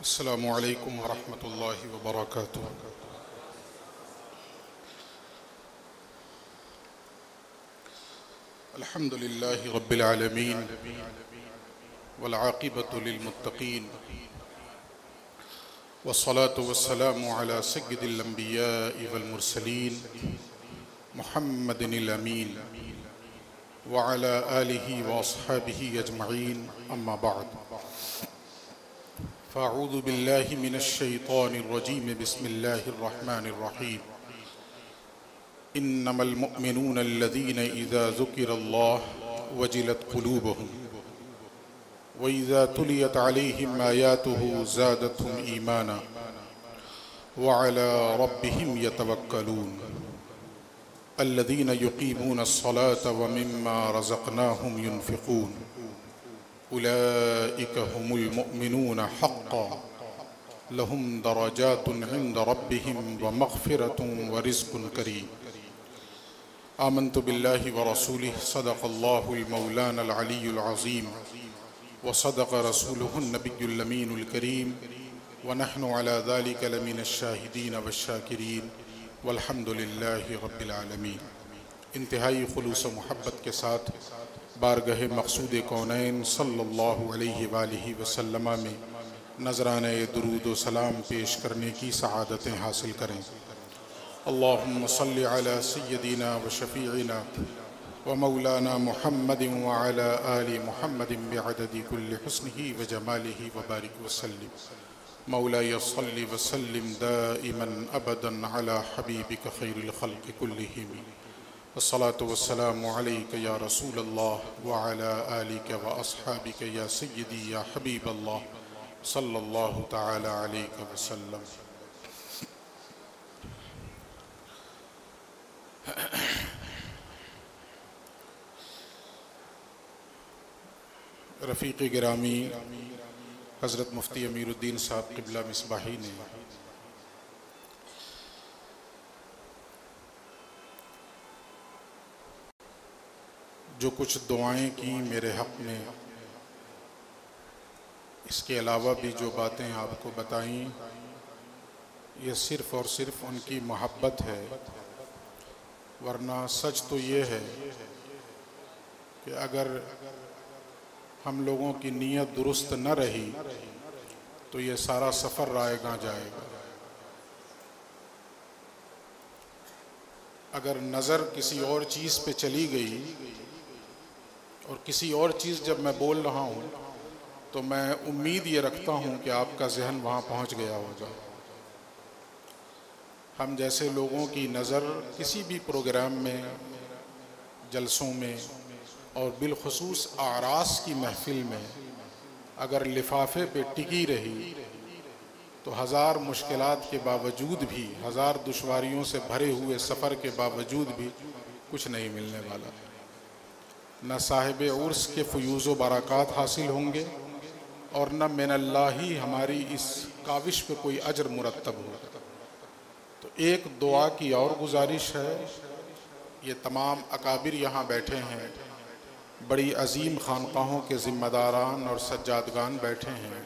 अस्सलामु अलैकुम वरहमतुल्लाहि वबरकातुह। अल्हम्दुलिल्लाहि रब्बिल आलमीन वल आक़िबतु लिल मुत्तक़ीन वस्सलातु वस्सलामु अला सय्यिदिल अंबियाइ वल मुरसलीन मुहम्मदिनिल अमीन व अला आलिहि व अस्हाबिहि अजमईन, अम्मा बअद। फ़अऊज़ु बिल्लाहि मिनश शैतानिर रजीम, बिस्मिल्लाहिर रहमानिर रहीम। इन्नमल मुअ्मिनूना अल्लज़ीना इज़ा ज़ुकिरल्लाहु वजिलत क़ुलूबुहुम व इज़ा तुलियत अलैहिम आयातुहु ज़ादतहुम ईमाना व अला रब्बिहिम यतवक्कलून। अल्लज़ीना युक़ीमूना अस्सलाता व मिम्मा रज़क़नाहुम युनफ़िक़ून। उलाइका हुमुल मुअ्मिनूना हक़्क़न लहुम दरजातुन इंद रब्बिहिम व मग़फ़िरतुन व रिज़्क़ुन करीम। आमन्तु बिल्लाहि व रसूलिहि सदक़ल्लाहुल मौलानल अलियुल अज़ीम व सदक़ रसूलुहुन नबियुल अमीनुल करीम व नहनु अला ज़ालिका लमिनश शाहिदीन वश्शाकिरीन वल्हम्दुलिल्लाहि रब्बिल आलमीन। इंतहाई खुलूस व मोहब्बत के साथ बारगाह मक़सूद कौनैन सल्लल्लाहु अलैहि वालिहि वसल्लम में नज़राने दुरूद व सलाम पेश करने की सआदतें हासिल करें। अल्लाहुम्मा सल्लि अला सय्यदिना व शफ़ीइना व मौलाना मुहम्मदिन व अला आलि मुहम्मदिन बिअददि कुल्लि हुस्निही व जमालिही व बारिक व सल्लिम। मौलाया सल्लि व सल्लिम दाइमन अबदन अला हबीबिका खैरिल खल्क़ि कुल्लिहिम। अस्सलातु वस्सलामु अलैका या रसूलल्लाह व अला आलिका व अस्हाबिका या सय्यदी या हबीबल्लाह सल्लल्लाहु तआला अलैहि वसल्लम। रफ़ीक़ गिरामी हज़रत मुफ्ती अमीरुद्दीन साहब क़िबला मिसबाही ने जो कुछ दुआएं की मेरे हक़ में, इसके अलावा भी जो बातें आपको बताईं, ये सिर्फ़ और सिर्फ़ उनकी मोहब्बत है। वरना सच तो ये है कि अगर हम लोगों की नीयत दुरुस्त न रही तो ये सारा सफ़र रायगां जाएगा। अगर नज़र किसी और चीज़ पे चली गई और किसी और चीज़ जब मैं बोल रहा हूँ तो मैं उम्मीद ये रखता हूँ कि आपका जहन वहाँ पहुँच गया होगा। हम जैसे लोगों की नज़र किसी भी प्रोग्राम में, जलसों में और बिलखुसूस आरास की महफिल में अगर लिफाफे पे टिकी रही तो हज़ार मुश्किलात के बावजूद भी, हज़ार दुश्वारियों से भरे हुए सफ़र के बावजूद भी कुछ नहीं मिलने वाला। न साहिब उर्स के फ़यूज़ व बरक़ात हासिल होंगे और न मिनल्लाही हमारी इस काविश पे कोई अजर मुरत्तब होगा। तो एक दुआ की और गुजारिश है, ये तमाम अकाबिर यहाँ बैठे हैं, बड़ी अजीम खानकाहों के ज़िम्मेदारान और सज्जादगान बैठे हैं।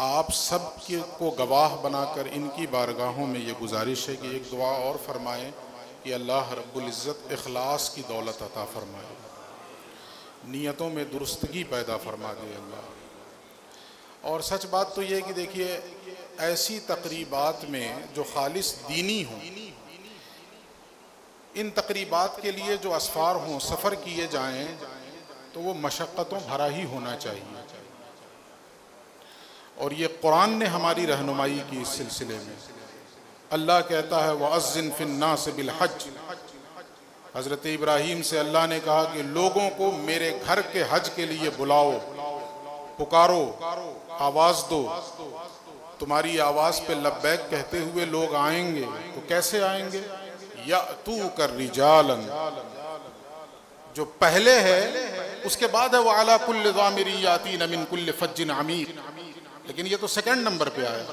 आप सब को गवाह बनाकर इनकी बारगाहों में ये गुजारिश है कि एक दुआ और फरमाएं कि अल्लाह रब्बुल इज़्ज़त इखलास की दौलत अता फरमाए, नीयतों में दुरुस्तगी पैदा फरमा दे अल्लाह। और सच बात तो ये कि देखिए, ऐसी तकरीबात में जो खालिस दीनी हों, इन तकरीबात के लिए जो असफ़ार हों, सफ़र किए जाएं, तो वो मशक्क़तों भरा ही होना चाहिए। और ये कुरान ने हमारी रहनुमाई की इस सिलसिले में। अल्लाह कहता है वअज़्ज़िन फ़िन्नास बिलहज। हज़रत इब्राहीम से अल्लाह ने कहा कि लोगों को मेरे घर के हज के लिए बुलाओ, पुकारो, आवाज़ दो। तुम्हारी आवाज़ पे लब्बैक कहते हुए लोग आएंगे। तो कैसे आएंगे? यातूका रिजालन, जो पहले है उसके बाद है वअला कुल्लि ज़ामिरी यातीना मिन कुल्लि फज्जिन अमीक। लेकिन ये तो सेकंड नंबर पे आया।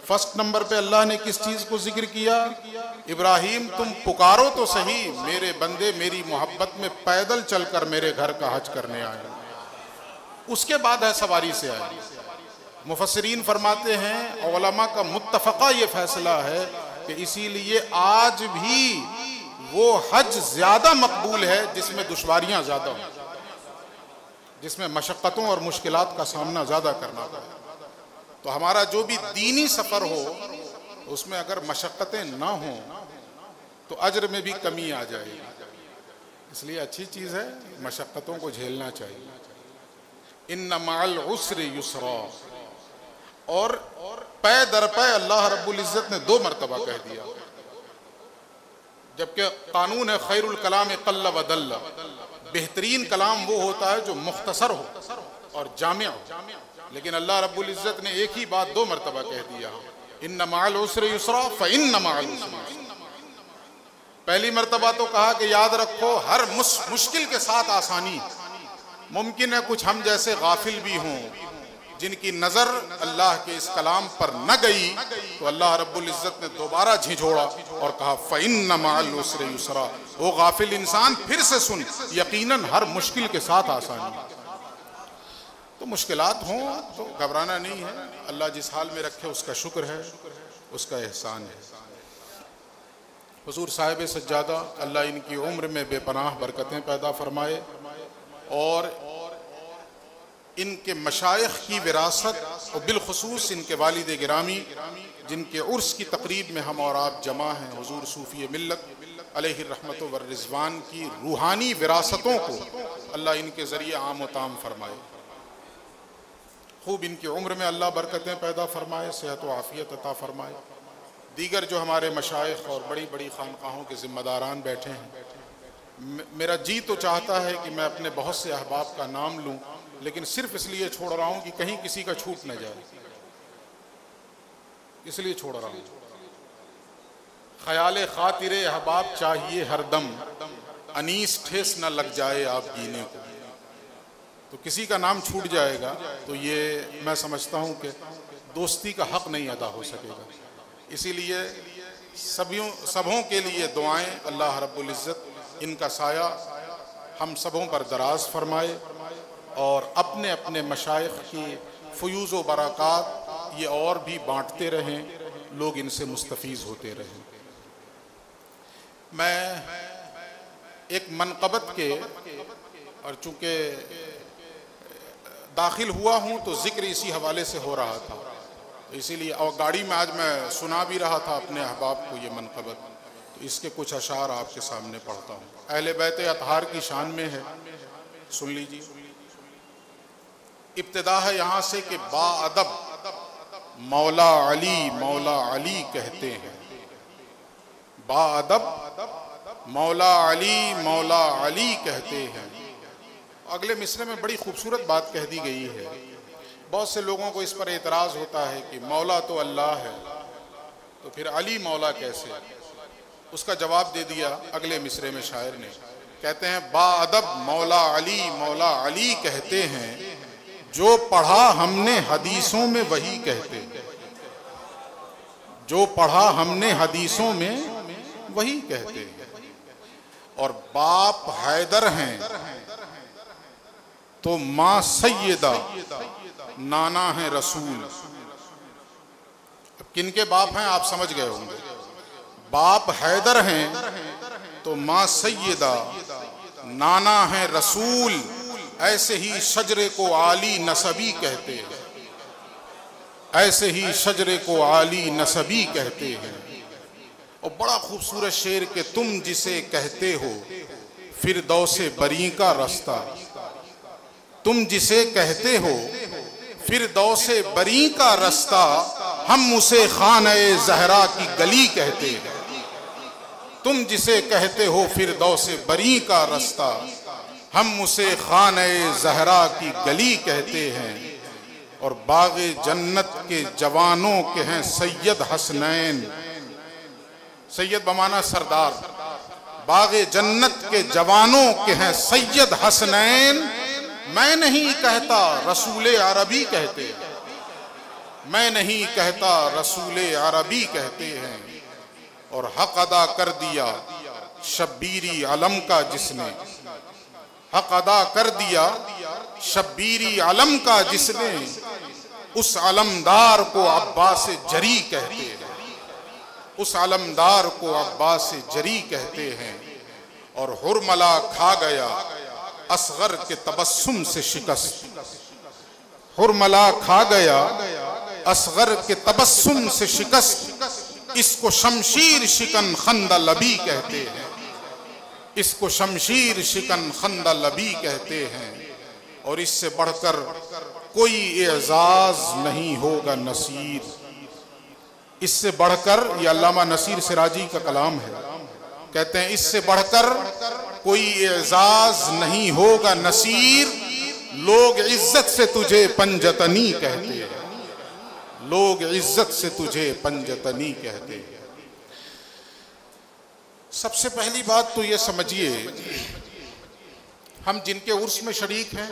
फर्स्ट नंबर पे अल्लाह ने किस चीज़ को जिक्र किया? इब्राहीम तुम पुकारो तो सही, मेरे बंदे मेरी मोहब्बत में पैदल चलकर मेरे घर का हज करने आए। उसके बाद है सवारी से आए। मुफस्सिरीन फरमाते हैं, उलमा का मुत्तफ़क़ा ये फैसला है कि इसीलिए आज भी वो हज ज़्यादा मकबूल है जिसमें दुश्वारियाँ ज़्यादा हों, जिसमें मशक्क़तों और मुश्किलात का सामना ज़्यादा करना पड़े। तो हमारा जो भी दीनी सफ़र हो उसमें अगर मशक्क़तें ना हों तो अज्र में भी कमी आ जाएगी। इसलिए अच्छी चीज़ है, मशक्क़तों को झेलना चाहिए। इन्ना मअल उस्रि युस्रा, और पै दर पै अल्लाह रब्बुल इज़्ज़त ने 2 मरतबा कह दिया, जबकि कानून है खैरुल कलाम क़ल्ल व दल्ल, बेहतरीन कलाम वो होता है जो मुख्तसर हो और जामिअ हो, लेकिन अल्लाह रब्बुल इज़्ज़त ने एक ही बात 2 मरतबा कह दिया, इन्ना मअल उस्रि युस्रा फ इन्ना मअल उस्रि युस्रा। पहली मरतबा तो कहा कि याद रखो हर मुश्किल के साथ आसानी। मुमकिन है कुछ हम जैसे गाफिल भी हों जिनकी नज़र अल्लाह के इस कलाम पर न गई, तो अल्लाह रब्बुल इज़्ज़त ने दोबारा झिझोड़ा और कहा फ़इन्न मअल उस्रि युस्रा। वो गाफिल इंसान फिर से सुन, यकीनन हर मुश्किल के साथ आसानी। तो मुश्किलात हों तो घबराना नहीं है, अल्लाह जिस हाल में रखे उसका शुक्र है, उसका एहसान है। हुजूर साहिब सज्जादा अल्लाह इनकी उम्र में बेपनाह बरकतें पैदा फरमाए और इनके मशाइख की विरासत और बिलखुसूस इनके वालिद गिरामी जिनके उर्स की तकरीब में हम और आप जमा हैं, हुजूर सूफ़ी मिल्लत अलैहि रहमत व रिज़वान की रूहानी विरासतों को अल्लाह इनके ज़रिए आम व ताम फरमाए। खूब इनकी उम्र में अल्लाह बरकतें पैदा फरमाए, सेहत व आफ़ियत अता फरमाए। दीगर जो हमारे मशाइख और बड़ी बड़ी खानकाहों के ज़िम्मेदारान बैठे हैं, मेरा जी तो चाहता है कि मैं अपने बहुत से अहबाब का नाम लूँ, लेकिन सिर्फ इसलिए छोड़ रहा हूँ कि कहीं किसी का छूट न जाए, इसलिए छोड़ रहा हूँ। ख़याल ख़ातिरे अहबाब चाहिए हरदम, अनीस ठेस न लग जाए आप जीने को। तो किसी का नाम छूट जाएगा तो ये मैं समझता हूँ कि दोस्ती का हक़ नहीं अदा हो सकेगा। इसीलिए सबों के लिए दुआएं, अल्लाह रब्बुल इज़्ज़त इनका साया हम सबों पर दराज फरमाए और अपने अपने मशाइख की फ़यूज़ व बरक़ात ये और भी बाँटते रहें, लोग इनसे मुस्तफ़ीज़ होते रहें। मैं एक मनक़बत के, और चूँकि दाखिल हुआ हूँ तो ज़िक्र इसी हवाले से हो रहा था, इसीलिए और गाड़ी में आज मैं सुना भी रहा था अपने अहबाब को ये मनक़बत, तो इसके कुछ अशार आपके सामने पढ़ता हूँ। अहले बैत अतहार की शान में है, सुन लीजिए। इब्तिदा है यहाँ से कि बाअदब मौला अली कहते हैं, बाअदब मौला अली कहते हैं। अगले मिसरे में बड़ी खूबसूरत बात कह दी गई है। बहुत से लोगों को इस पर एतराज़ होता है कि मौला तो अल्लाह है, तो फिर अली मौला कैसे? उसका जवाब दे दिया अगले मिसरे में शायर ने, कहते हैं बाअदब मौला अली कहते हैं, जो पढ़ा हमने हदीसों में वही कहते हैं, जो पढ़ा हमने हदीसों में वही कहते हैं। और बाप हैदर हैं तो माँ सैयदा नाना है रसूल। अब किनके बाप हैं आप समझ गए होंगे। बाप हैदर हैं तो माँ सैयदा नाना है रसूल। ऐसे ही शजरे को आली नसबी कहते हैं, ऐसे ही शजरे को आली नसबी कहते हैं। और बड़ा खूबसूरत शेर के तुम जिसे कहते हो फिरदौसे बरी का रास्ता, तुम जिसे कहते हो फिरदौसे बरी का रास्ता, हम उसे खाने ज़हरा की गली कहते हैं। तुम जिसे कहते हो फिरदौसे बरी का रास्ता, हम उसे खाने ज़हरा की गली कहते हैं। और बाग़े जन्नत के जवानों के हैं सैयद हसनैन, सैयद बमाना सरदार, बाग़े जन्नत के जवानों के हैं सैयद हसनैन। मैं नहीं कहता रसूले अरबी कहते हैं, मैं नहीं कहता रसूले अरबी कहते हैं। और हक अदा कर दिया शब्बीरी अलम का जिसने, हक अदा कर दिया शब्बीरी अलम का जिसने, उस अलमदार को अब्बास जरी कहते हैं, उस अलमदार को अब्बास जरी कहते हैं। और हुरमला खा गया असगर के तबस्सुम से शिकस्त, हुरमला खा गया असगर के तबस्सुम से शिकस्त। इसको शमशीर शिकन खंदा लबी कहते हैं, इसको शमशीर शिकन खंदा लबी कहते हैं। और इससे बढ़कर कोई एजाज नहीं होगा नसीर, इससे बढ़कर, ये अल्लामा नसीर सिराजी का कलाम है, कहते हैं इससे बढ़कर कोई एजाज नहीं होगा नसीर। लोग इज्जत से तुझे पंजतनी कहते हैं, लोग इज्जत से तुझे पंजतनी कहते हैं। सबसे पहली बात तो ये समझिए, हम जिनके उर्स में शरीक हैं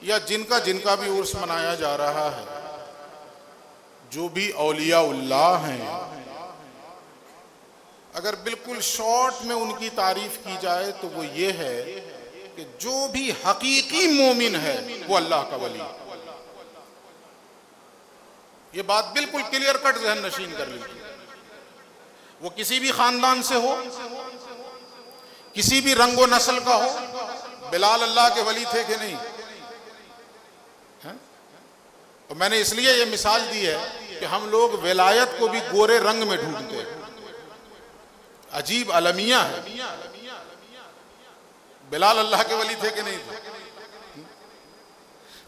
या जिनका जिनका भी उर्स मनाया जा रहा है, जो भी औलिया उल्लाह हैं, अगर बिल्कुल शॉर्ट में उनकी तारीफ की जाए तो वो ये है कि जो भी हकीकी मोमिन है वो अल्लाह का वली। ये बात बिल्कुल क्लियर कट ज़हन नशीन कर लीजिए। वो किसी भी खानदान से हो, किसी भी रंगो नस्ल का हो। बिलाल अल्लाह के वली थे कि नहीं? तो मैंने इसलिए ये मिसाल दी है कि हम लोग विलायत को भी गोरे रंग में ढूंढते हैं। अजीब अलमिया है। बिलाल अल्लाह के वली थे कि नहीं थे?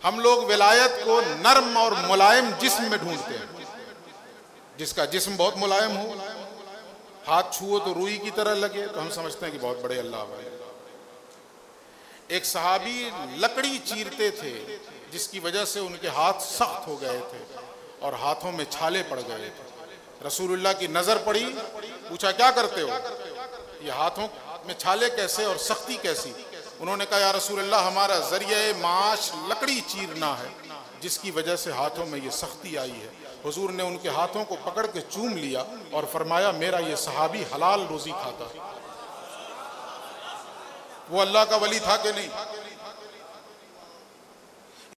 हम लोग विलायत को नर्म और मुलायम जिस्म में ढूंढते हैं। जिसका जिस्म बहुत मुलायम हो, हाथ छुओ तो रुई की तरह लगे, तो हम समझते हैं कि बहुत बड़े अल्लाह वाले। एक सहाबी लकड़ी चीरते थे जिसकी वजह से उनके हाथ सख्त हो गए थे और हाथों में छाले पड़ गए थे। रसूलुल्लाह की नजर पड़ी, पूछा क्या करते हो? ये हाथों में छाले कैसे और सख्ती कैसी? उन्होंने कहा या रसूलुल्लाह, हमारा जरिए माश लकड़ी चीरना है जिसकी वजह से हाथों में ये सख्ती आई है। हुजूर ने उनके हाथों को पकड़ के चूम लिया और फरमाया मेरा ये सहाबी हलाल रोजी खाता। वो अल्लाह का वली था कि नहीं?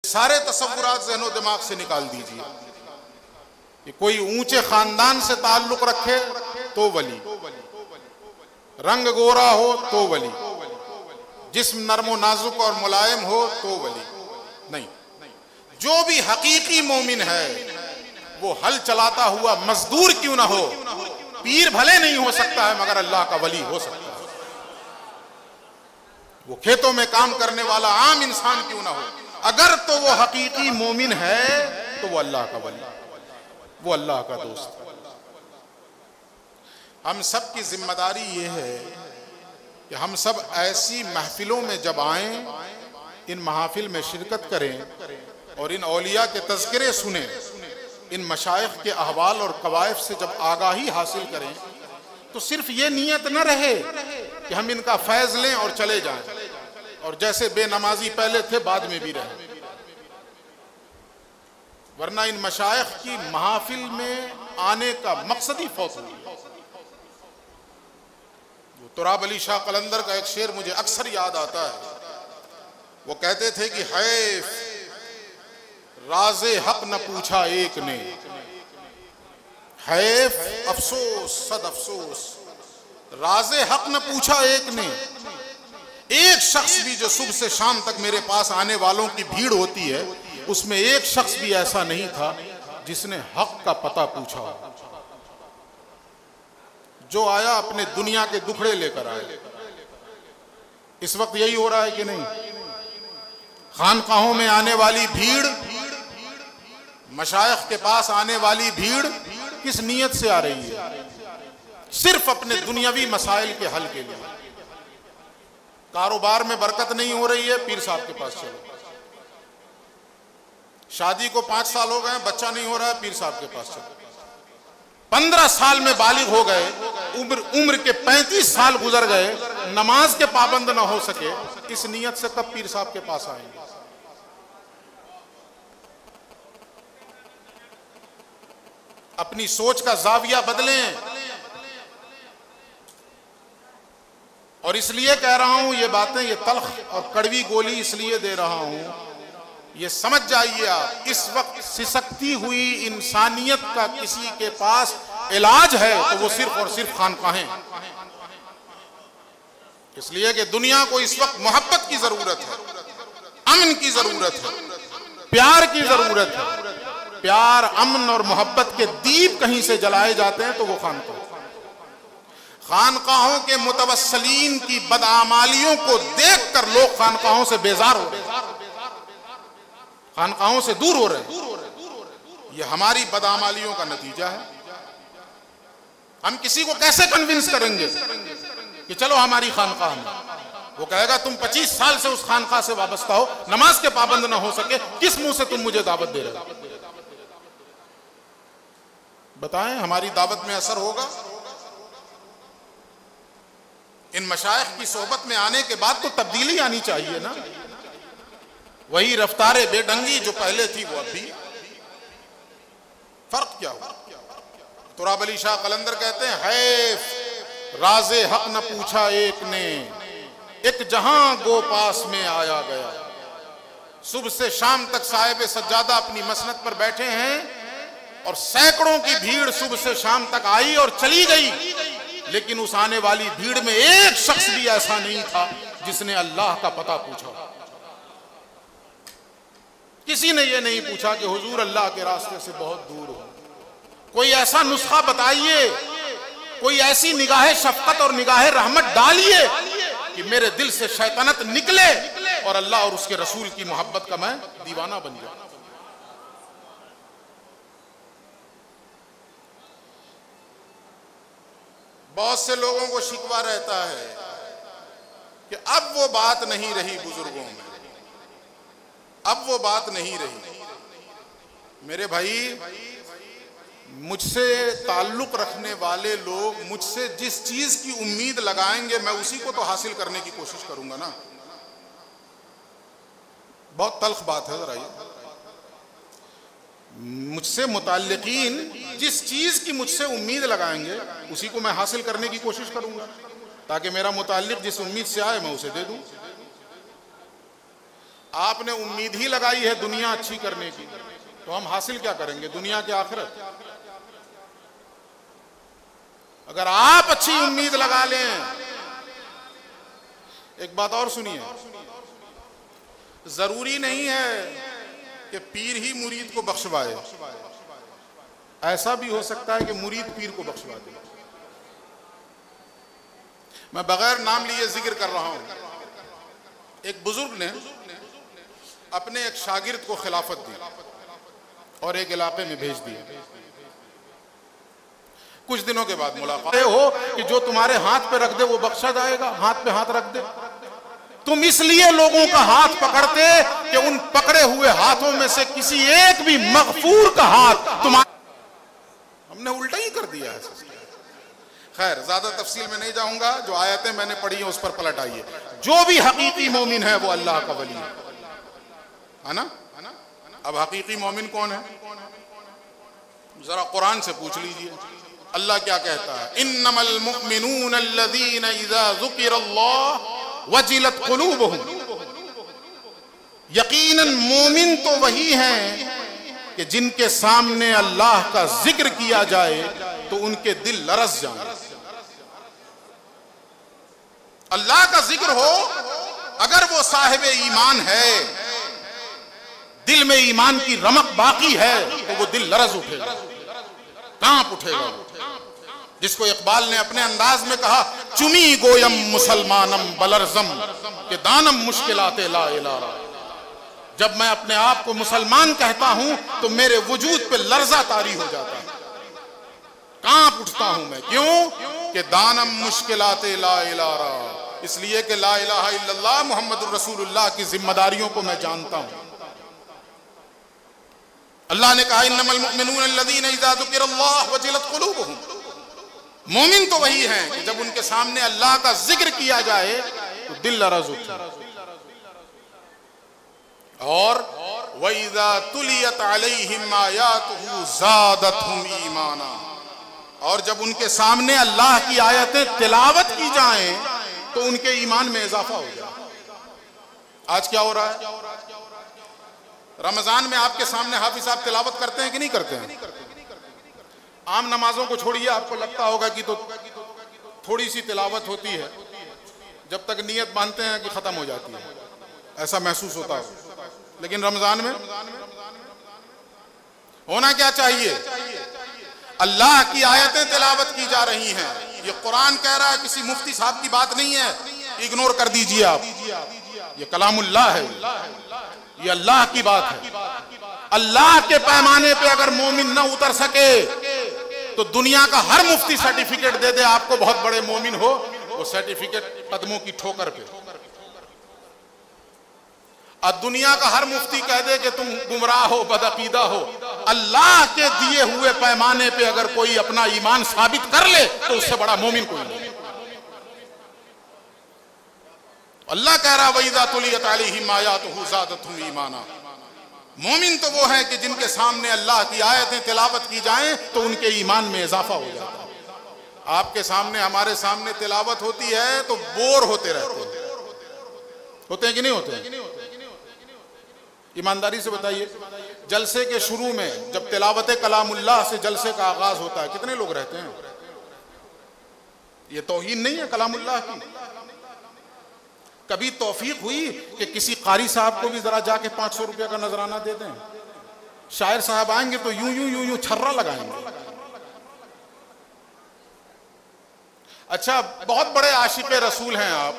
सारे तसव्वुरात ज़हनो दिमाग से निकाल दीजिए कि कोई ऊंचे खानदान से ताल्लुक रखे तो वली, रंग गोरा हो तो वली, जिस्म नर्मो नाजुक और मुलायम हो तो वली नहीं। जो भी हकीकी मोमिन है वो हल चलाता हुआ मजदूर क्यों ना हो, पीर भले नहीं हो सकता है मगर अल्लाह का वली हो सकता है। वो खेतों में काम करने वाला आम इंसान क्यों ना हो, अगर तो वो हकीकी मोमिन है तो वो अल्लाह का वली, वो अल्लाह का दोस्त। हम सब की जिम्मेदारी ये है कि हम सब ऐसी महफिलों में जब आएं, इन महफिल में शिरकत करें और इन औलिया के तज़किरे सुने, इन मशाइख के अहवाल और कवायफ से जब आगाही हासिल करें, तो सिर्फ ये नियत न रहे कि हम इनका फैज़ लें और चले जाएं और जैसे बेनमाजी पहले थे बाद में भी रहे। वरना इन मशाइख की महफिल में आने का मकसद ही फौत हुई। तुराब अली शाह कलंदर का एक शेर मुझे अक्सर याद आता है। वो कहते थे कि हैफ राज़े हक न पूछा एक ने, हैफ अफसोस सद अफसोस राज़े हक न पूछा एक ने। एक शख्स भी जो सुबह से शाम तक मेरे पास आने वालों की भीड़ होती है, उसमें एक शख्स भी ऐसा नहीं था जिसने हक का पता पूछा। जो आया अपने दुनिया के दुखड़े लेकर आया। इस वक्त यही हो रहा है कि नहीं? खानकाहों में आने वाली भीड़, मशाइख के पास आने वाली भीड़ किस नीयत से आ रही है? सिर्फ अपने दुनियावी मसाइल के हल के लिए। कारोबार में बरकत नहीं हो रही है, पीर साहब के पास चलो। शादी को 5 साल हो गए, बच्चा नहीं हो रहा है, पीर साहब के पास चलो। 15 साल में बालिग हो गए, उम्र के 35 साल गुजर गए, नमाज के पाबंद ना हो सके, इस नीयत से कब पीर साहब के पास आएंगे? अपनी सोच का जाविया बदलें। और इसलिए कह रहा हूं ये बातें, ये तल्ख और कड़वी गोली इसलिए दे रहा हूं, ये समझ जाइए आप, इस वक्त सिसकती हुई इंसानियत का किसी के पास इलाज है तो वो सिर्फ और सिर्फ खानकाहें। इसलिए कि दुनिया को इस वक्त मोहब्बत की जरूरत है, अमन की जरूरत है, प्यार की जरूरत है। प्यार, अमन और मोहब्बत के दीप कहीं से जलाए जाते हैं तो वो खानकाहों के मुतवस्सलीन की बदआमालियों को देखकर लोग खानकाहों से बेजार हो रहे हैं, खानकाहों से दूर हो रहे हैं। ये हमारी बदआमालियों का नतीजा है। हम किसी को कैसे कन्विंस करेंगे कि चलो हमारी खानकाह में? वो कहेगा तुम 25 साल से उस खानकाह से वाबस्ता हो, नमाज के पाबंद ना हो सके, किस मुंह से तुम मुझे दावत दे रहे हो? बताएं, हमारी दावत में असर होगा? इन मशाइख की सोहबत में आने के बाद तो तब्दीली आनी चाहिए ना। वही रफ्तारे बेढंगी जो पहले थी वो अभी, फर्क क्या हुआ? तुराब अली शाह कलंदर कहते हैं, हैफ राज़े हक न पूछा एक ने, एक जहां गो पास में आया गया। सुबह से शाम तक साहिब सज्जादा अपनी मसनद पर बैठे हैं और सैकड़ों की भीड़ सुबह से शाम तक आई और चली गई, लेकिन उस आने वाली भीड़ में एक शख्स भी ऐसा नहीं था जिसने अल्लाह का पता पूछा। किसी ने यह नहीं पूछा कि हुजूर अल्लाह के रास्ते से बहुत दूर हो, कोई ऐसा नुस्खा बताइए, कोई ऐसी निगाह शफकत और निगाह रहमत डालिए कि मेरे दिल से शैतानत निकले और अल्लाह और उसके रसूल की मोहब्बत का मैं दीवाना बन जाऊं। बहुत से लोगों को शिकवा रहता है कि अब वो बात नहीं रही बुजुर्गों में, अब वो बात नहीं रही। मेरे भाई, मुझसे ताल्लुक रखने वाले लोग मुझसे जिस चीज की उम्मीद लगाएंगे मैं उसी को तो हासिल करने की कोशिश करूंगा ना। बहुत तल्ख बात है, जरा ये मुझसे मुताल्लिकीन जिस चीज की मुझसे उम्मीद लगाएंगे उसी को मैं हासिल करने की कोशिश करूंगा, ताकि मेरा मुताल्लिक जिस उम्मीद से आए मैं उसे दे दूं। आपने उम्मीद ही लगाई है दुनिया अच्छी करने की, तो हम हासिल क्या करेंगे? दुनिया की आखिरत। अगर आप अच्छी उम्मीद लगा लें, एक बात और सुनिए, जरूरी नहीं है कि पीर ही मुरीद को बख्शवाए, ऐसा भी हो सकता है कि मुरीद पीर को बख्शवा दे। मैं बगैर नाम लिए जिक्र कर रहा हूं। एक बुजुर्ग ने अपने एक शागिर्द को खिलाफत दी और एक इलाके में भेज दिया। कुछ दिनों के बाद मुलाकात हो कि जो तुम्हारे हाथ पे रख दे वो बख्शा जाएगा, हाथ पे हाथ रख दे। तुम इसलिए लोगों का हाथ पकड़ते कि उन पकड़े हुए हाथों में से किसी एक भी मगफूर का हाथ तुम्हारे, हमने उल्टा ही कर दिया है। खैर, ज्यादा तफसील में नहीं जाऊंगा, जो आयतें मैंने पढ़ी हैं उस पर पलट आइए। जो भी हकीकी मोमिन है वो अल्लाह का वली है ना। अब हकीकी मोमिन कौन है? जरा कुरान से पूछ लीजिए, अल्लाह क्या कहता है? इन्नमल मुमिनून अल्लज़ीना इज़ा ज़ुकिरल्लाह वजिलत कुलूबुहुम। यकीनन मोमिन तो वही हैं कि जिनके सामने अल्लाह का जिक्र किया जाए तो उनके दिल लरस जाए। अल्लाह का जिक्र हो, अगर वो साहिब ईमान है, दिल में ईमान की रमक बाकी है, तो वो दिल लरस उठेगा, कांप उठेगा। जिसको इकबाल ने अपने अंदाज में कहा, चुमी गोयम मुसलमानम बलरजम के दानम मुश्किलाते ला इलारा। जब मैं अपने आप को मुसलमान कहता हूं तो मेरे वजूद पे लर्जा तारी हो जाता है, कांप उठता हूं मैं। क्यों? कि दानम मुश्किलाते ला इलारा, इसलिए कि ला इलाहा इल्लल्लाह मुहम्मदुर रसूलुल्लाह की जिम्मेदारियों को मैं जानता हूं। अल्लाह ने कहा, इन्नमल मुमिनून अल्लज़ीना इज़ा ज़ुकिरल्लाह वजिलत कुलूबुहुम। मोमिन तो वही हैं कि जब उनके सामने अल्लाह का जिक्र किया जाए तो दिल लरज़ उठे। और वइज़ा तुलियत अलैहिम आयातुहु ज़ादतहुम ईमाना, और जब उनके सामने अल्लाह की आयतें तिलावत की जाएं तो उनके ईमान में इजाफा हो जाए। आज क्या हो रहा है? रमजान में आपके सामने हाफिज साहब तिलावत करते हैं कि नहीं करते हैं? आम नमाजों को छोड़िए, आपको लगता होगा कि तो थोड़ी सी तिलावत होती है, जब तक नियत बांधते हैं कि खत्म हो जाती है, ऐसा महसूस होता है। लेकिन रमजान में होना क्या चाहिए? अल्लाह की आयतें तिलावत की जा रही हैं। ये कुरान कह रहा है, किसी मुफ्ती साहब की बात नहीं है, इग्नोर कर दीजिए आप। ये कलामुल्लाह है, ये अल्लाह की बात है। अल्लाह के पैमाने पे अगर मोमिन न उतर सके तो दुनिया का हर मुफ्ती सर्टिफिकेट दे दे आपको बहुत बड़े मोमिन हो, वो सर्टिफिकेट कदमों की ठोकर पे। और दुनिया का हर मुफ्ती कह दे कि तुम गुमराह हो, बदअकीदा हो, अल्लाह के दिए हुए पैमाने पे अगर कोई अपना ईमान साबित कर ले तो उससे बड़ा मोमिन कोई नहीं। अल्लाह कह रहा वइज़ा तुलियत अलैहिम आयातुहु ज़ादतहुम ईमाना। मोमिन तो वो है कि जिनके सामने अल्लाह की आयतें तिलावत की जाएं तो उनके ईमान में इजाफा हो जाता है। आपके सामने, हमारे सामने तिलावत होती है तो बोर होते रहते हैं, होते हैं कि नहीं होते हैं? ईमानदारी से बताइए, जलसे के शुरू में जब तिलावत कलामुल्लाह से जलसे का आगाज होता है, कितने लोग रहते हैं? ये तौहीन नहीं है कलामुल्लाह की? कभी तौफीक हुई कि किसी कारी साहब को भी जरा जाके 500 रुपया का नजराना दे दें? शायर साहब आएंगे तो यूं यूं यूं यूं छर्रा लगाएंगे। अच्छा, बहुत बड़े आशिक़े रसूल हैं आप,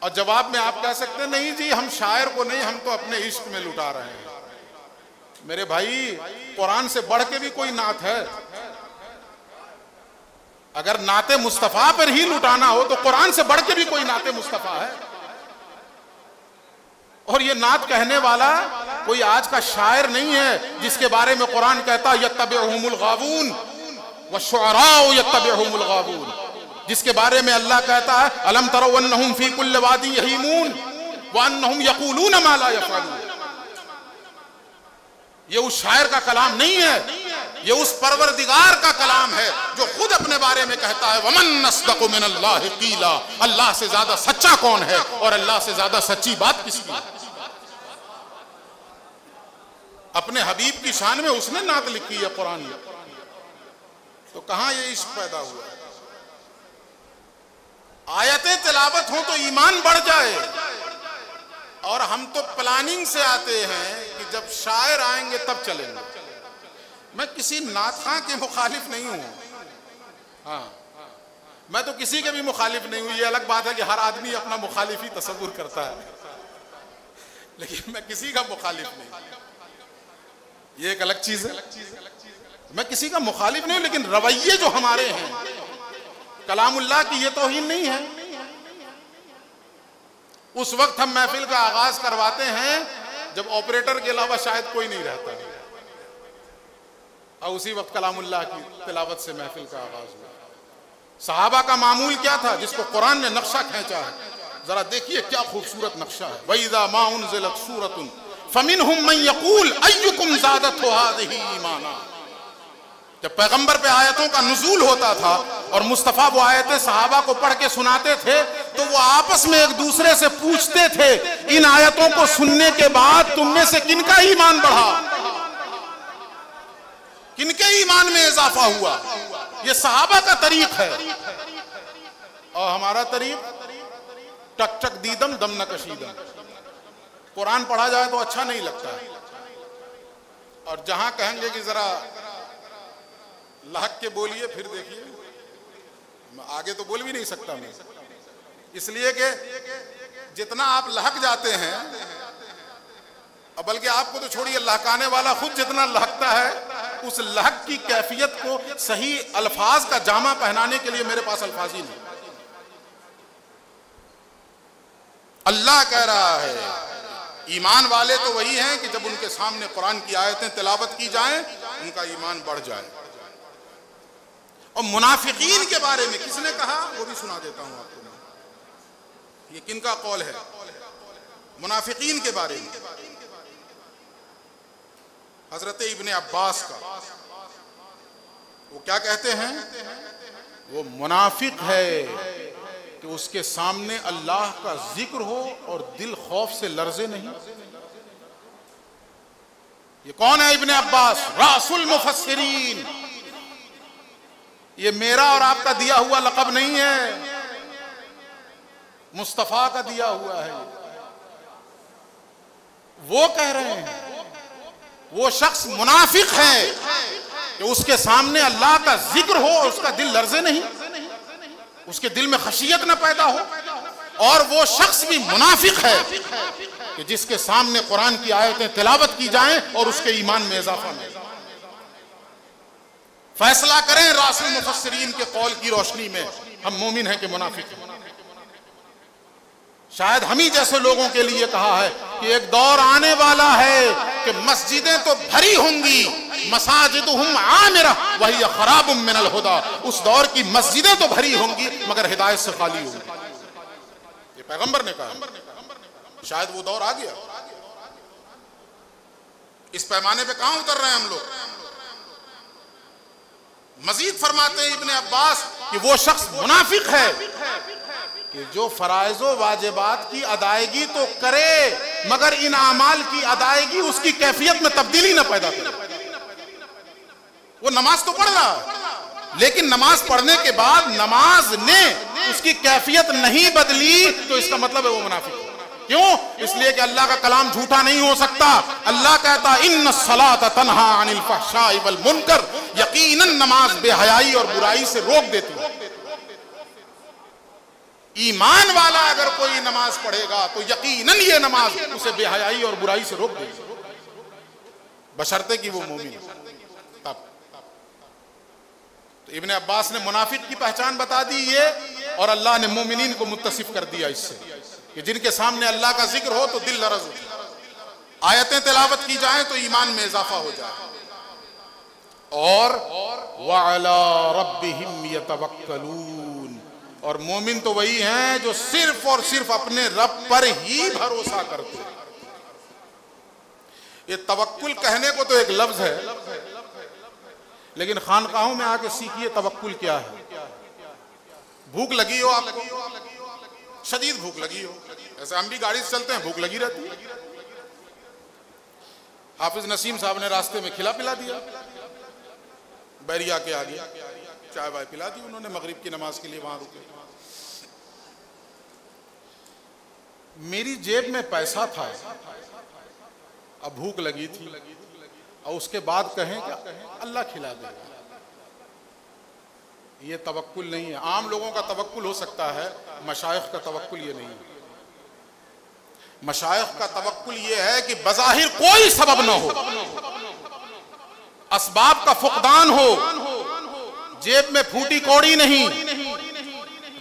और जवाब में आप कह सकते हैं नहीं जी, हम शायर को नहीं, हम तो अपने इश्क में लुटा रहे हैं। मेरे भाई, कुरान से बढ़ के भी कोई नात है? अगर नाते मुस्तफा पर ही लुटाना हो तो कुरान से बढ़ के भी कोई नाते मुस्तफा है। और ये नात कहने वाला कोई आज का शायर नहीं है जिसके बारे में कुरान कहता यत्तबिउहुमुल गावून वश्शुअराउ यत्तबिउहुमुल गावून, जिसके बारे में अल्लाह कहता है अलम तरो अन्नहुम फी कुल्लि वादी यहीमून व अन्नहुम यक़ूलून मा ला यफ़अलून। ये उस शायर का कलाम नहीं है, ये उस परवरदिगार का कलाम है जो खुद अपने बारे में कहता है वमन अस्दक़ु मिनल्लाहि क़ीला। अल्लाह से ज्यादा सच्चा कौन है और अल्लाह से ज्यादा सच्ची बात किसकी है? अपने हबीब की शान में उसने नात लिखी है कुरान में, तो कहां ये इश्क पैदा हुआ? आयतें तिलावत हो तो ईमान बढ़ जाए, और हम तो प्लानिंग से आते हैं कि जब शायर आएंगे तब चलेंगे। मैं किसी नातखां के मुखालिफ नहीं हूं, हाँ, मैं तो किसी के भी मुखालिफ नहीं हूं। ये अलग बात है कि हर आदमी अपना मुखालिफ ही तसव्वुर करता है, लेकिन मैं किसी का मुखालिफ नहीं, ये एक अलग चीज है। मैं किसी का मुखालिफ नहीं हूं, लेकिन रवैये जो हमारे हैं कलामुल्लाह की, ये तौहीन नहीं है। उस वक्त हम महफिल का आगाज करवाते हैं जब ऑपरेटर के अलावा शायद कोई नहीं रहता, और उसी वक्त कलामुल्लाह की तिलावत से महफिल का आगाज हुआ। सहाबा का मामूल क्या था जिसको कुरान ने नक्शा खींचा है? जरा देखिए क्या खूबसूरत नक्शा है। वइज़ा मा उनज़िलत सूरतुन फमिनहुम मन यक़ूल अय्युकुम ज़ादतहु हाज़िही ईमाना। जब पैगंबर पे आयतों का नुज़ूल होता था और मुस्तफ़ा वो आयतें सहाबा को पढ़ के सुनाते थे तो वो आपस में एक दूसरे से पूछते थे, इन आयतों को सुनने के बाद तुम में से किनका ईमान बढ़ा, किनके ईमान में इजाफा हुआ? ये सहाबा का तरीक है, और हमारा तरीक टक टक दीदम दम न कशीदम। कुरान पढ़ा जाए तो अच्छा नहीं लगता है, और जहां कहेंगे कि जरा लहक के बोलिए, फिर देखिए आगे तो बोल भी नहीं सकता मैं, इसलिए कि जितना आप लहक जाते हैं, और बल्कि आपको तो छोड़िए, लहकाने वाला खुद जितना लहकता है, उस लहक की कैफियत को सही अल्फाज का जामा पहनाने के लिए मेरे पास अल्फाज ही नहीं। अल्लाह कह रहा है ईमान वाले तो वही हैं कि जब उनके सामने कुरान की आयतें तिलावत की जाएं उनका ईमान बढ़ जाए। और मुनाफिकीन के बारे में किसने कहा वो भी सुना देता हूं आपको मैं। ये किनका कौल है मुनाफिकीन के बारे में? हजरत इब्ने अब्बास का। वो क्या कहते हैं? वो मुनाफिक है कि उसके सामने अल्लाह का जिक्र हो और दिल खौफ से लर्जे नहीं। ये कौन है इब्ने अब्बास? रासुल मुफस्सिरीन। ये मेरा और आपका दिया हुआ लक़ब नहीं है, मुस्तफा का दिया हुआ है। वो कह रहे हैं वो शख्स मुनाफिक है कि उसके सामने अल्लाह का जिक्र हो, उसका दिल लर्जे नहीं, उसके दिल में खशियत न पैदा हो। और वो शख्स भी मुनाफिक है कि जिसके सामने कुरान की आयतें तिलावत की जाएं और उसके ईमान में इजाफा नहीं। फैसला करें रासुल मुफस्सिरीन के कौल की रोशनी में, हम मोमिन हैं कि मुनाफिक हैं। शायद हम ही जैसे लोगों के लिए कहा है कि एक दौर आने वाला है कि मस्जिदें तो भरी होंगी, मसाजिदुहुम आमिरा वहिय खराबुम मिनल हुदा। उस दौर की मस्जिदें तो भरी होंगी मगर हिदायत से खाली होंगी। ये पैगंबर ने कहा। शायद वो दौर आ गया। इस पैमाने पे कहां उतर रहे हैं हम लोग? मजीद फरमाते हैं इब्ने अब्बास कि वो शख्स मुनाफिक है कि जो फराइज़ो वाजिबात की अदायगी तो करे मगर इन अमाल की अदायगी उसकी कैफियत में तब्दीली न पैदा करे। वो नमाज तो पढ़ रहा है लेकिन नमाज पढ़ने के बाद नमाज ने उसकी कैफियत नहीं बदली तो इसका मतलब है वो मुनाफिक। क्यों? इसलिए कि अल्लाह का कलाम झूठा नहीं हो सकता। अल्लाह कहता इन्ना सलात तन्हा अनिल फहशाई वल मुनकर, यकीनन नमाज बेहयाई और बुराई से रोक देती है। ईमान वाला अगर कोई नमाज पढ़ेगा तो यकीनन ये नमाज उसे बेहयाई और बुराई से रोक देगी, बशर्ते कि वो मोमिन हो। तब तो इब्ने अब्बास ने मुनाफिक की पहचान बता दी ये, और अल्लाह ने मोमिनीन को मुत्तसिफ कर दिया इससे कि जिनके सामने अल्लाह का जिक्र हो तो दिल लरज उठे, आयतें तिलावत की जाएं तो ईमान में इजाफा हो जाए, और वअला रब्बिहिम यतवक्कलून। और मोमिन तो वही हैं जो सिर्फ और सिर्फ अपने रब पर ही भरोसा करते हैं। ये तवक्कुल कहने को तो एक लफ्ज है, लेकिन खानकाहों में आके सीखिए तवक्कुल क्या है। भूख लगी हो आपको, शदीद भूख लगी हो, ऐसे हम भी गाड़ी से चलते हैं, भूख लगी रहती है। हाफिज नसीम साहब ने रास्ते में खिला पिला दिया, बैरिया के आगे चाय वाय पिला दी उन्होंने, मगरिब की नमाज के लिए वहां रुके। मेरी जेब में पैसा था, अब भूख लगी थी, और उसके बाद कहें क्या अल्लाह खिला देगा, ये तवक्कुल नहीं है। आम लोगों का तवक्कुल हो सकता है, मशाइख का तवक्कुल ये नहीं है। मशाइख का तवक्कुल ये है कि बज़ाहिर कोई सबब ना हो, असबाब का फुकदान हो, जेब में फूटी कौड़ी नहीं,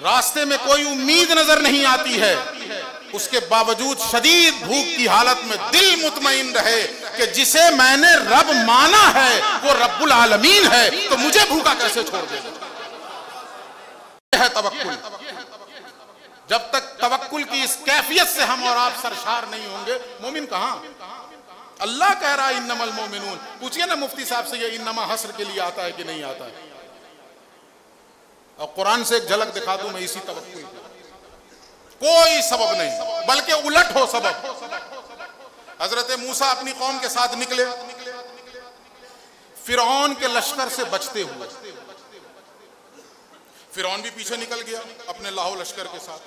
रास्ते में कोई उम्मीद नजर नहीं आती है, उसके बावजूद शदीद भूख की हालत में दिल मुतमईन रहे कि जिसे मैंने रब माना है वो रब्बुल आलमीन है, तो मुझे भूखा कैसे छोड़ देगा। यह है तवक्कुल। जब तक तवक्कुल की इस कैफियत से हम और आप सरशार नहीं होंगे, मोमिन कहां? अल्लाह कह रहा है इन्नमल मोमिनून। पूछिए ना मुफ्ती साहब से, ये इन्नमा हस्र के लिए आता है कि नहीं आता है? और कुरान से एक झलक दिखा दूं मैं इसी तवक्कुल की। कोई सबब नहीं, बल्कि उलट हो सबब। हजरत मूसा अपनी कौम के साथ निकले, फिरौन के लश्कर से बचते हुए। फिरौन भी पीछे निकल गया अपने लाहौ लश्कर के साथ,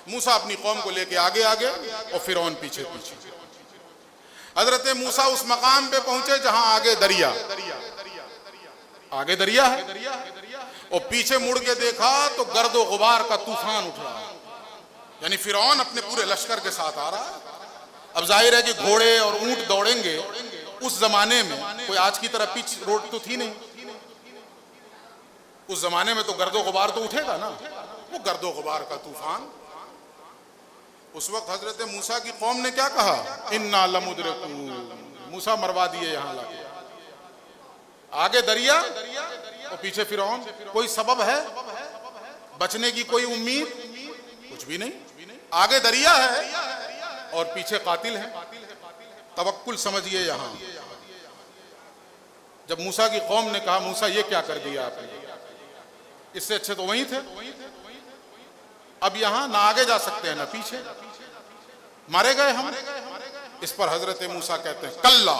मूसा अपनी कौम को लेके आगे आगे और फिरौन पीछे पीछे। हजरत मूसा उस मकाम पे पहुंचे जहां आगे दरिया है, और पीछे मुड़ के देखा तो गर्दो गुबार का तूफान उठ रहा है, यानी फिरौन अपने पूरे लश्कर के साथ आ रहा है। अब जाहिर है कि घोड़े और ऊंट दौड़ेंगे, उस जमाने में कोई आज की तरह पिच रोड तो थी नहीं, उस जमाने में तो गर्दो गुबार तो उठेगा ना, वो गर्दो गुबार का तूफान। उस वक्त हजरत मूसा की कौम ने क्या कहा? इन्ना लमुद्रिकून, मूसा मरवा दिए यहां लाके। आगे दरिया और पीछे फिरौन, कोई सबब है बचने की? कोई उम्मीद? कुछ भी नहीं। आगे दरिया है और पीछे कातिल है। तवक्कुल समझिए यहां। जब मूसा की कौम ने कहा मूसा ये क्या कर दिया आपने, इससे अच्छे तो वहीं थे, अब यहां ना आगे जा सकते हैं ना पीछे, मारे गए हम। इस पर हजरत मूसा कहते हैं कल्ला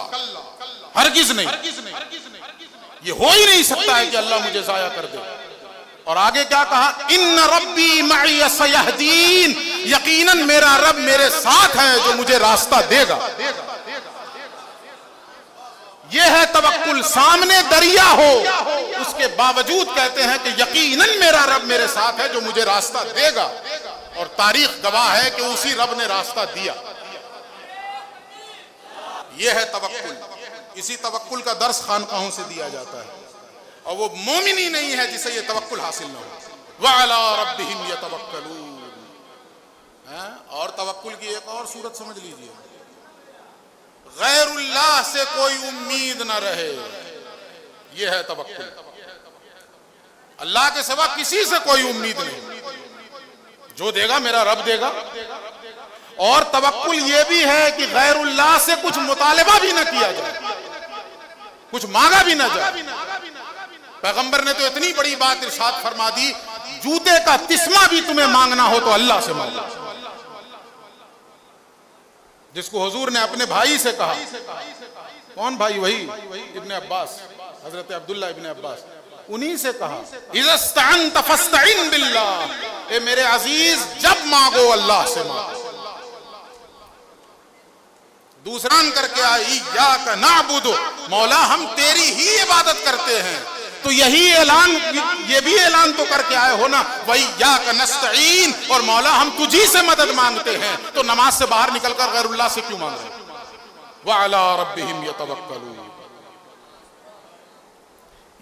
हरगिज नहीं, ये हो ही नहीं सकता है कि अल्लाह मुझे जाया कर दे। और आगे क्या कहा, इन्न रब्बी मई सयहदीन, यकीनन मेरा रब मेरे साथ है जो मुझे रास्ता देगा। यह है तवक्कुल। सामने दरिया हो उसके बावजूद कहते हैं कि यकीनन मेरा रब मेरे साथ है जो मुझे रास्ता देगा। और तारीख गवाह है कि उसी रब ने रास्ता दिया। यह है तवक्कुल। इसी तवक्कुल का दर्स खानकाहों से दिया जाता है। और वो मोमिन ही नहीं है जिसे ये तवक्कुल हासिल ना हो। वअला रब्बिहिम यतवक्कलून। और तवक्कुल की एक और सूरत समझ लीजिए, गैरुल्लाह से कोई उम्मीद ना रहे। यह है तवक्कुल। अल्लाह के सिवा किसी से कोई उम्मीद नहीं, जो देगा मेरा रब देगा। और तवक्कुल यह भी है कि गैरुल्लाह से कुछ मुतालिबा भी ना किया जाए, कुछ मांगा भी ना जाए। पैगंबर ने तो इतनी बड़ी बात इरशाद फरमा दी, जूते का तिस्मा भी तुम्हें मांगना हो तो अल्लाह से मांगो। जिसको हुजूर ने अपने भाई से कहा, कौन भाई? वही इब्ने अब्बास, हजरत अब्दुल्ला इब्ने अब्बास, उन्हीं से कहा, इज़स्तअनत फस्तइन बिल्लाह, ए मेरे अजीज जब मांगो अल्लाह से मांगो। दूसरा करके आई, इय्याका नअबुदु, मौला हम तेरी ही इबादत करते हैं। तो यही ऐलान, ये भी ऐलान तो करके आए हो ना, वइय्याका नस्तईन, और मौला हम तुझी से मदद मांगते हैं। तो नमाज से बाहर निकलकर गैरुल्लाह से क्यों मांग रहे? वअला रब्बिहिम यतवक्कलून।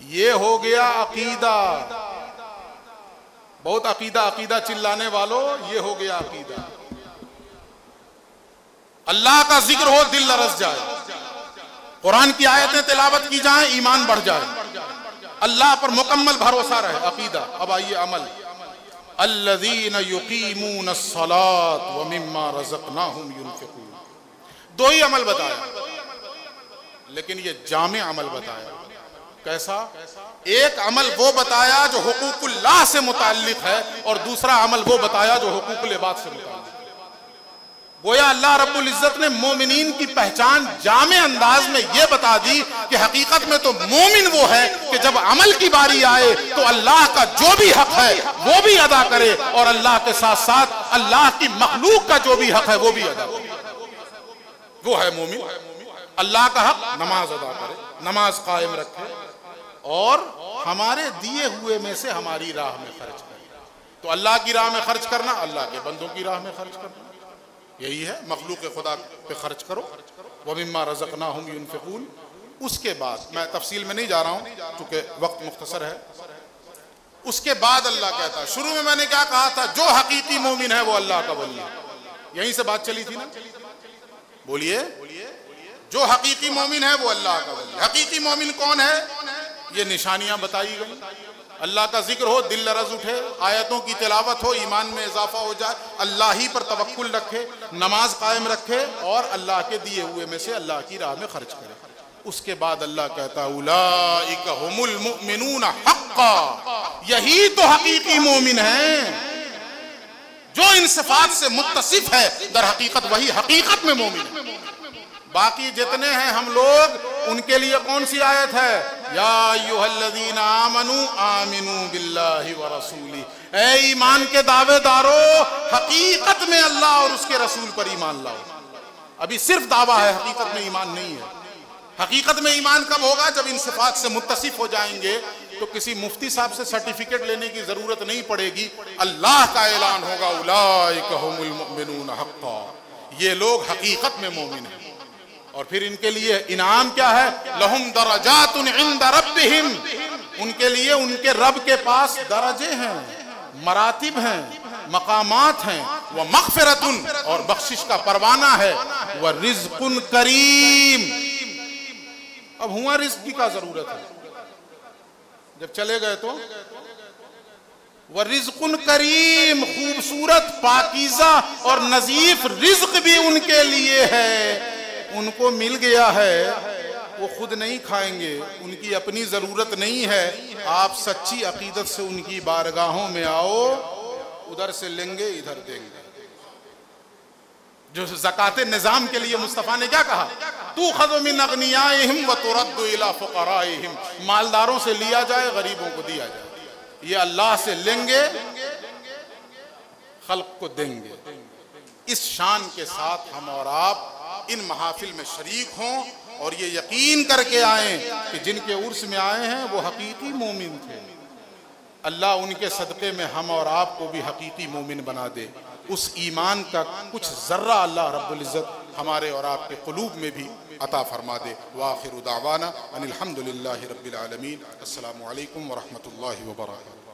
ये हो गया अकीदा। बहुत अकीदा अकीदा चिल्लाने वालों, ये हो गया अकीदा। अल्लाह का जिक्र हो दिल लरस जाए, कुरान की आयतें तिलावत की जाए ईमान बढ़ जाए, अल्लाह पर मुकम्मल भरोसा रहे, अकीदा। अब आइए अमल। अल्लज़ीना युकीमून अस्सलात व मिम्मा रज़क़नाहुम युनफ़िक़ून। दो ही अमल बताया, लेकिन ये जामे अमल बताया। कैसा? एक अमल वो बताया जो हुकूकुल्लाह से मुताल्लिक है, और दूसरा अमल वो बताया जो हुकूकुल इबाद से मुताल्लिक। गोया अल्लाह रब्बुल इज्जत ने मोमिनीन की पहचान जामे अंदाज में यह बता दी कि हकीकत में तो मोमिन वो है कि जब अमल की बारी आए तो अल्लाह का जो भी हक है वो भी अदा करे, और अल्लाह के साथ साथ अल्लाह की मखलूक का जो भी हक है वो भी अदा करे। वो है मोमिन। अल्लाह का हक नमाज अदा करे, नमाज कायम रखे, और हमारे दिए हुए में से हमारी राह में खर्च करे। तो अल्लाह की राह में खर्च करना, अल्लाह के बंदों की राह में खर्च करना, यही है। मखलूक खुदा पे खर्च करो। व मिम्मा रज़क़नाहुम युनफ़िक़ून। उसके बाद मैं तफसील में नहीं जा रहा हूँ क्योंकि वक्त मुख्तसर है। उसके बाद अल्लाह कहता है, शुरू में मैंने क्या कहा था, जो हकीकी मोमिन है वो अल्लाह का वली है। यहीं से बात चली थी ना, बोलिए। जो हकीकी मोमिन है वो अल्लाह का वली। हकीकी मोमिन कौन है? ये निशानियां बताई गई। अल्लाह का जिक्र हो, दिल लरज उठे, आयतों की तिलावत हो, ईमान में इजाफा हो जाए, अल्लाह ही पर तवक्कुल रखे, नमाज कायम रखे, और अल्लाह के दिए हुए में से अल्लाह की राह में खर्च करे। उसके बाद अल्लाह कहता है, उलाइका हुमुल मुमिनून हक्का, यही तो हकीकी मोमिन है। जो इन सिफात से मुत्तसिफ है, दर हकीकत वही हकीकत में मोमिन है। बाकी जितने हैं हम लोग, उनके लिए कौन सी आयत है? या अय्युहल्लज़ीना आमनू आमिनू बिल्लाहि व रसूली। ऐ ईमान के दावेदारों, हकीकत में अल्लाह और उसके रसूल पर ईमान लाओ। अभी सिर्फ दावा है, हकीकत में ईमान नहीं है। हकीकत में ईमान कब होगा? जब इन सिफात से मुत्तसिफ हो जाएंगे, तो किसी मुफ्ती साहब से सर्टिफिकेट लेने की जरूरत नहीं पड़ेगी। अल्लाह का ऐलान होगा, उलाइका हुमुल मुमिनून हक्का, ये लोग हकीकत में मोमिन हैं। और फिर इनके लिए इनाम क्या है? लहुम दरजातुन इंद रब्बिहिम, उनके लिए उनके रब के पास दरजे हैं, मरातिब हैं, मकामात हैं। व मग़फ़िरतुन, और बख्शिश का परवाना है। व रिज़्क़ुन करीम। अब हुआ रिज़्क़ की क्या जरूरत है? जब चले गए तो व रिज़्क़ुन करीम, खूबसूरत, पाकीज़ा और नज़ीफ रिज़्क़ भी उनके लिए है। उनको मिल गया है, वो खुद नहीं खाएंगे, उनकी अपनी जरूरत नहीं है। आप सच्ची अकीदत से उनकी बारगाहों में आओ, उधर से लेंगे इधर देंगे। जो ज़कात निज़ाम के लिए मुस्तफ़ा ने क्या कहा? तूखज़ मिन अग़नियाइहिम व तुरद्दु इला फ़ुक़राइहिम, मालदारों से लिया जाए, गरीबों को दिया जाए। ये अल्लाह से लेंगे, खल्क को देंगे। इस शान के साथ हम और आप इन महाफिल में शरीक हों और ये यकीन करके आएँ कि जिनके उर्स में आए हैं वो हकीकी मोमिन थे। अल्लाह उनके सदक़े में हम और आपको भी हकीकी मोमिन बना दे। उस ईमान का कुछ ज़र्रा अल्लाह रब्बुल इज़्ज़त हमारे और आपके क़ुलूब में भी अता फरमा दे। व आखिरु दावाना अनिल हम्दुलिल्लाहि रब्बिल आलमीन। अस्सलामु अलैकुम व रहमतुल्लाहि व बरकातुहू।